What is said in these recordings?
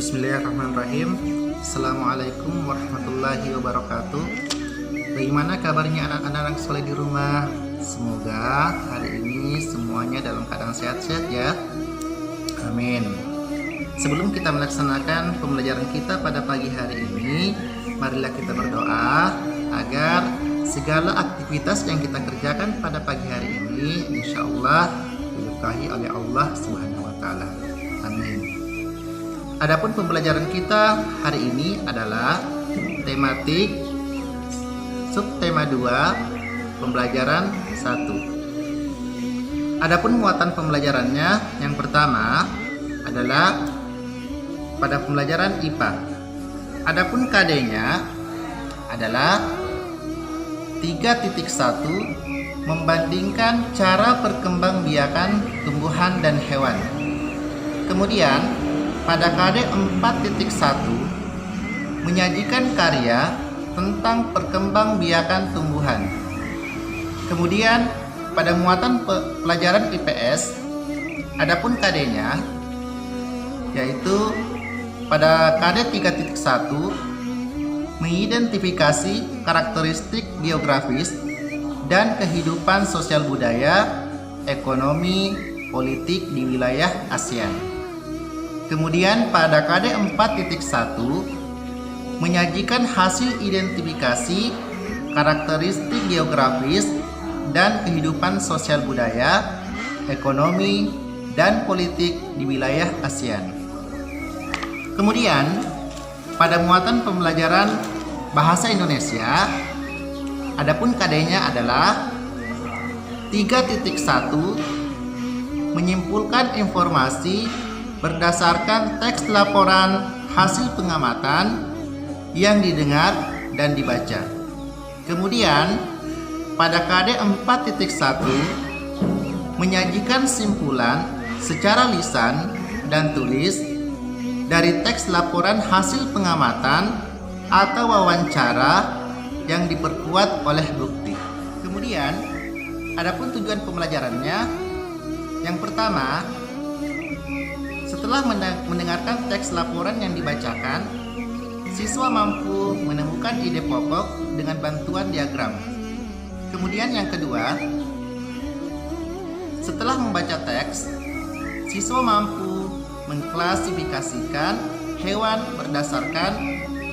Bismillahirrahmanirrahim. Assalamualaikum warahmatullahi wabarakatuh. Bagaimana kabarnya anak-anak soleh di rumah? Semoga hari ini semuanya dalam keadaan sehat-sehat ya. Amin. Sebelum kita melaksanakan pembelajaran kita pada pagi hari ini, marilah kita berdoa agar segala aktivitas yang kita kerjakan pada pagi hari ini insya Allah diberkahi oleh Allah Subhanahu wa Ta'ala. Amin. Adapun pembelajaran kita hari ini adalah tematik subtema 2 pembelajaran 1. Adapun muatan pembelajarannya yang pertama adalah pada pembelajaran IPA. Adapun KD-nya adalah 3.1 membandingkan cara perkembangbiakan tumbuhan dan hewan. Kemudian pada KD 4.1 menyajikan karya tentang perkembangbiakan tumbuhan. Kemudian pada muatan pelajaran IPS, adapun KD-nya yaitu pada KD 3.1 mengidentifikasi karakteristik geografis dan kehidupan sosial budaya, ekonomi, politik di wilayah ASEAN. Kemudian pada KD 4.1 menyajikan hasil identifikasi karakteristik geografis dan kehidupan sosial budaya, ekonomi, dan politik di wilayah ASEAN. Kemudian pada muatan pembelajaran bahasa Indonesia, adapun KD-nya adalah 3.1 menyimpulkan informasi berdasarkan teks laporan hasil pengamatan yang didengar dan dibaca. Kemudian pada KD 4.1 menyajikan simpulan secara lisan dan tulis dari teks laporan hasil pengamatan atau wawancara yang diperkuat oleh bukti. Kemudian adapun tujuan pembelajarannya yang pertama, setelah mendengarkan teks laporan yang dibacakan, siswa mampu menemukan ide pokok dengan bantuan diagram. Kemudian yang kedua, setelah membaca teks, siswa mampu mengklasifikasikan hewan berdasarkan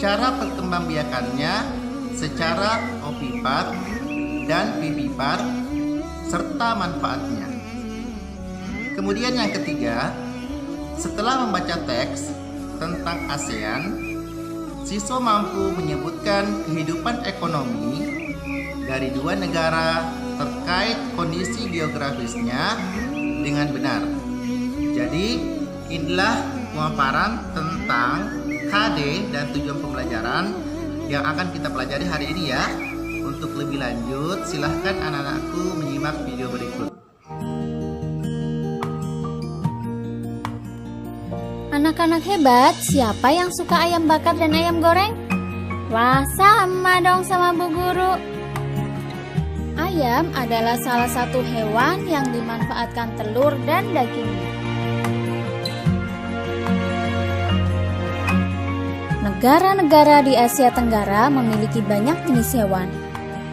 cara perkembangbiakannya secara ovipar dan vivipar serta manfaatnya. Kemudian yang ketiga, setelah membaca teks tentang ASEAN, siswa mampu menyebutkan kehidupan ekonomi dari dua negara terkait kondisi geografisnya dengan benar. Jadi, inilah pemaparan tentang KD dan tujuan pembelajaran yang akan kita pelajari hari ini ya. Untuk lebih lanjut, silahkan anak-anakku menyimak video berikut. Anak-anak hebat, siapa yang suka ayam bakar dan ayam goreng? Wah, sama dong sama Bu Guru. Ayam adalah salah satu hewan yang dimanfaatkan telur dan dagingnya. Negara-negara di Asia Tenggara memiliki banyak jenis hewan.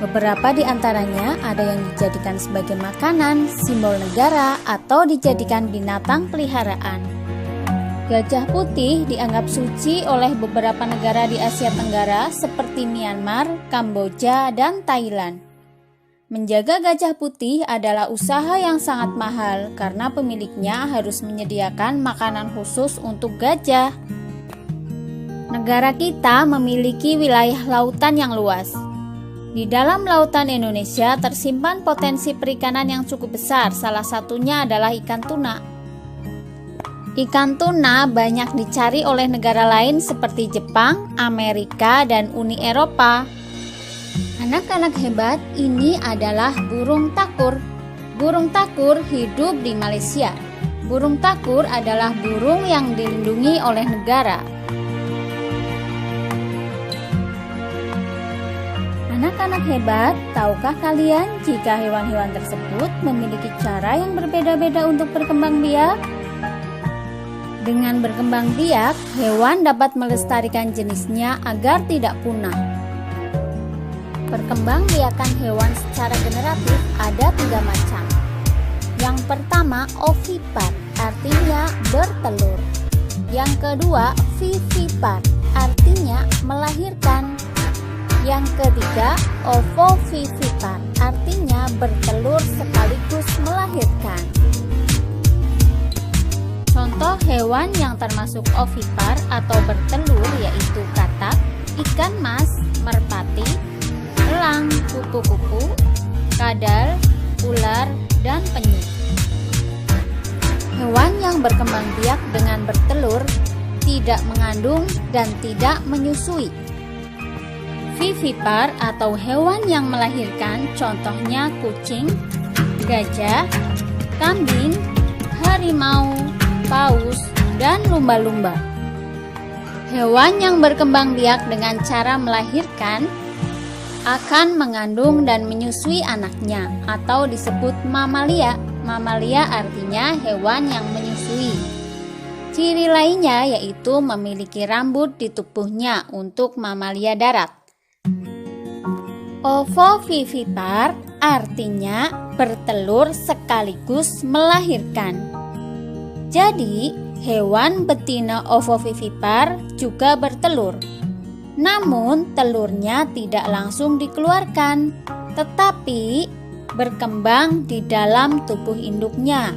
Beberapa di antaranya ada yang dijadikan sebagai makanan, simbol negara, atau dijadikan binatang peliharaan. Gajah putih dianggap suci oleh beberapa negara di Asia Tenggara seperti Myanmar, Kamboja, dan Thailand. Menjaga gajah putih adalah usaha yang sangat mahal karena pemiliknya harus menyediakan makanan khusus untuk gajah. Negara kita memiliki wilayah lautan yang luas. Di dalam lautan Indonesia tersimpan potensi perikanan yang cukup besar, salah satunya adalah ikan tuna. Ikan tuna banyak dicari oleh negara lain seperti Jepang, Amerika, dan Uni Eropa. Anak-anak hebat, ini adalah burung takur. Burung takur hidup di Malaysia. Burung takur adalah burung yang dilindungi oleh negara. Anak-anak hebat, tahukah kalian jika hewan-hewan tersebut memiliki cara yang berbeda-beda untuk berkembang biak? Dengan berkembang biak, hewan dapat melestarikan jenisnya agar tidak punah. Perkembangbiakan hewan secara generatif ada 3 macam. Yang pertama, ovipar, artinya bertelur. Yang kedua, vivipar, artinya melahirkan. Yang ketiga, ovovivipar, artinya bertelur sekaligus melahirkan. Contoh hewan yang termasuk ovipar atau bertelur yaitu katak, ikan mas, merpati, elang, kupu-kupu, kadal, ular, dan penyu. Hewan yang berkembang biak dengan bertelur tidak mengandung dan tidak menyusui. Vivipar atau hewan yang melahirkan contohnya kucing, gajah, kambing, harimau, paus, dan lumba-lumba. Hewan yang berkembang biak dengan cara melahirkan akan mengandung dan menyusui anaknya atau disebut mamalia. Mamalia artinya hewan yang menyusui. Ciri lainnya yaitu memiliki rambut di tubuhnya untuk mamalia darat. Ovovivipar artinya bertelur sekaligus melahirkan. Jadi, hewan betina ovovivipar juga bertelur. Namun, telurnya tidak langsung dikeluarkan, tetapi berkembang di dalam tubuh induknya.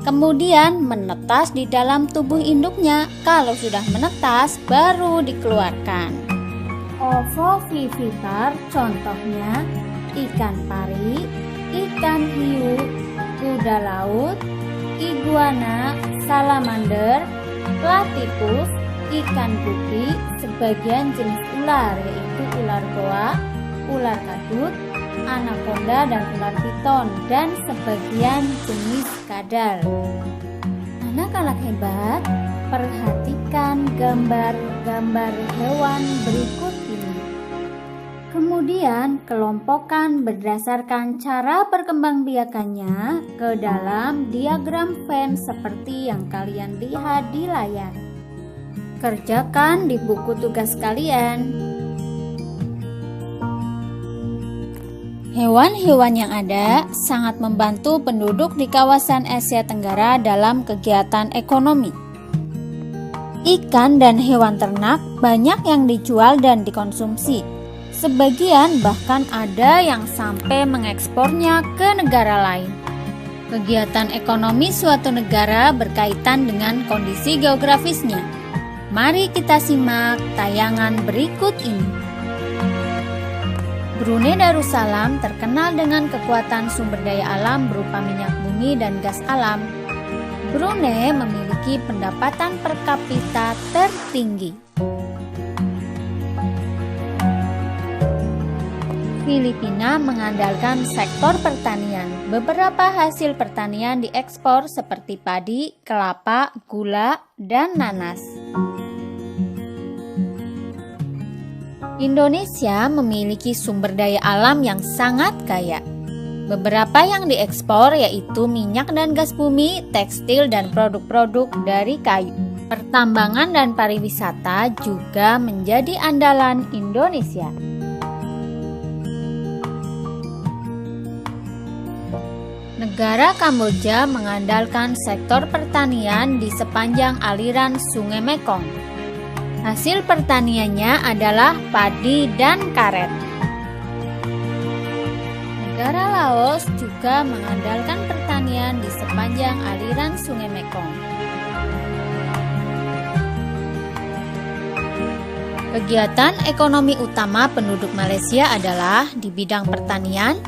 Kemudian menetas di dalam tubuh induknya. Kalau sudah menetas, baru dikeluarkan. Ovovivipar contohnya ikan pari, ikan hiu, kuda laut, iguana, salamander, platypus, ikan gupi, sebagian jenis ular yaitu ular goa, ular kadut, anaconda dan ular piton, dan sebagian jenis kadal. Anak-anak hebat, perhatikan gambar-gambar hewan berikut ini. Kemudian kelompokkan berdasarkan cara perkembangbiakannya ke dalam diagram Venn seperti yang kalian lihat di layar. Kerjakan di buku tugas kalian. Hewan-hewan yang ada sangat membantu penduduk di kawasan Asia Tenggara dalam kegiatan ekonomi. Ikan dan hewan ternak banyak yang dijual dan dikonsumsi. Sebagian bahkan ada yang sampai mengekspornya ke negara lain. Kegiatan ekonomi suatu negara berkaitan dengan kondisi geografisnya. Mari kita simak tayangan berikut ini. Brunei Darussalam terkenal dengan kekuatan sumber daya alam berupa minyak bumi dan gas alam. Brunei memiliki pendapatan per kapita tertinggi. Filipina mengandalkan sektor pertanian. Beberapa hasil pertanian diekspor seperti padi, kelapa, gula, dan nanas. Indonesia memiliki sumber daya alam yang sangat kaya. Beberapa yang diekspor yaitu minyak dan gas bumi, tekstil dan produk-produk dari kayu. Pertambangan dan pariwisata juga menjadi andalan Indonesia. Negara Kamboja mengandalkan sektor pertanian di sepanjang aliran Sungai Mekong. Hasil pertaniannya adalah padi dan karet. Negara Laos juga mengandalkan pertanian di sepanjang aliran Sungai Mekong. Kegiatan ekonomi utama penduduk Malaysia adalah di bidang pertanian,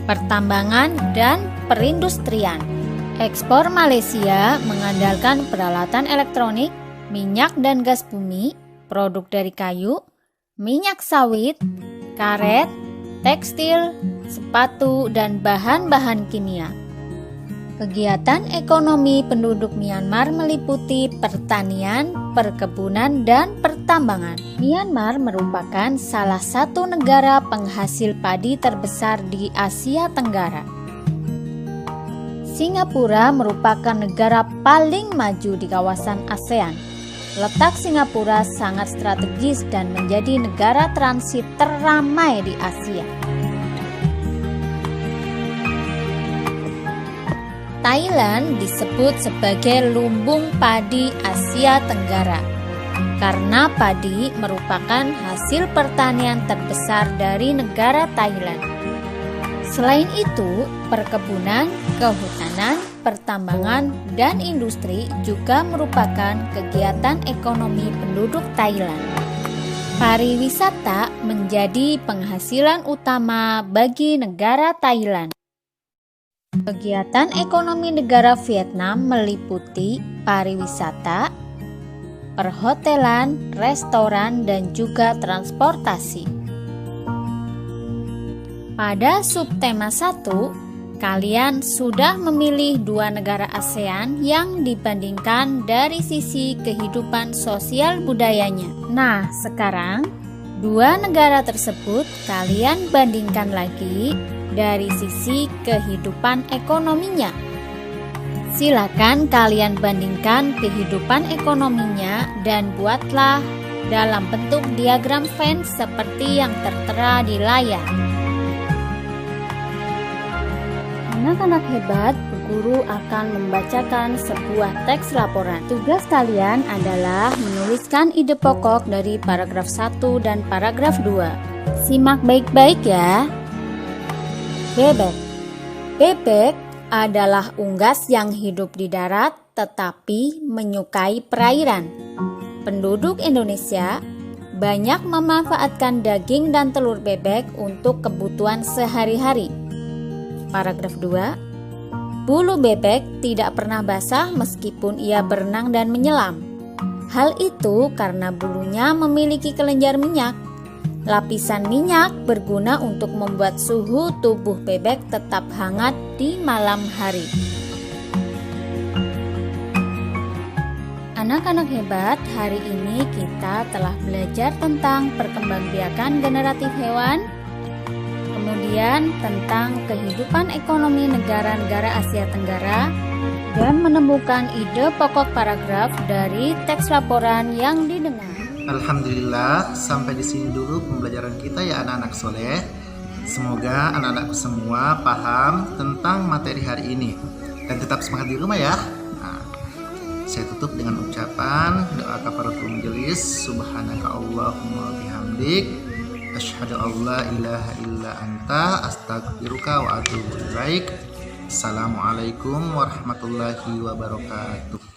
pertambangan, dan perindustrian. Ekspor Malaysia mengandalkan peralatan elektronik, minyak dan gas bumi, produk dari kayu, minyak sawit, karet, tekstil, sepatu, dan bahan-bahan kimia. Kegiatan ekonomi penduduk Myanmar meliputi pertanian, perkebunan, dan pertambangan. Myanmar merupakan salah satu negara penghasil padi terbesar di Asia Tenggara. Singapura merupakan negara paling maju di kawasan ASEAN. Letak Singapura sangat strategis dan menjadi negara transit terramai di Asia. Thailand disebut sebagai lumbung padi Asia Tenggara karena padi merupakan hasil pertanian terbesar dari negara Thailand. Selain itu, perkebunan, kehutanan, pertambangan, dan industri juga merupakan kegiatan ekonomi penduduk Thailand. Pariwisata menjadi penghasilan utama bagi negara Thailand. Kegiatan ekonomi negara Vietnam meliputi pariwisata, perhotelan, restoran, dan juga transportasi. Pada subtema 1, kalian sudah memilih 2 negara ASEAN yang dibandingkan dari sisi kehidupan sosial budayanya. Nah, sekarang 2 negara tersebut kalian bandingkan lagi dari sisi kehidupan ekonominya. Silakan kalian bandingkan kehidupan ekonominya dan buatlah dalam bentuk diagram Venn seperti yang tertera di layar. Anak-anak hebat, guru akan membacakan sebuah teks laporan. Tugas kalian adalah menuliskan ide pokok dari paragraf 1 dan paragraf 2. Simak baik-baik ya. Bebek. Bebek adalah unggas yang hidup di darat tetapi menyukai perairan. Penduduk Indonesia banyak memanfaatkan daging dan telur bebek untuk kebutuhan sehari-hari. Paragraf 2. Bulu bebek tidak pernah basah meskipun ia berenang dan menyelam. Hal itu karena bulunya memiliki kelenjar minyak. Lapisan minyak berguna untuk membuat suhu tubuh bebek tetap hangat di malam hari. Anak-anak hebat, hari ini kita telah belajar tentang perkembangbiakan generatif hewan, kemudian tentang kehidupan ekonomi negara-negara Asia Tenggara, dan menemukan ide pokok paragraf dari teks laporan yang didengar. Alhamdulillah, sampai di sini dulu pembelajaran kita ya anak-anak soleh. Semoga anak-anakku semua paham tentang materi hari ini dan tetap semangat di rumah ya. Nah, saya tutup dengan ucapan doa kafaratul majelis. Subhanaka Allahumma bihamdik, asyhadu an la ilaha illa anta, astaghfiruka wa atubu ilaik. Assalamualaikum warahmatullahi wabarakatuh.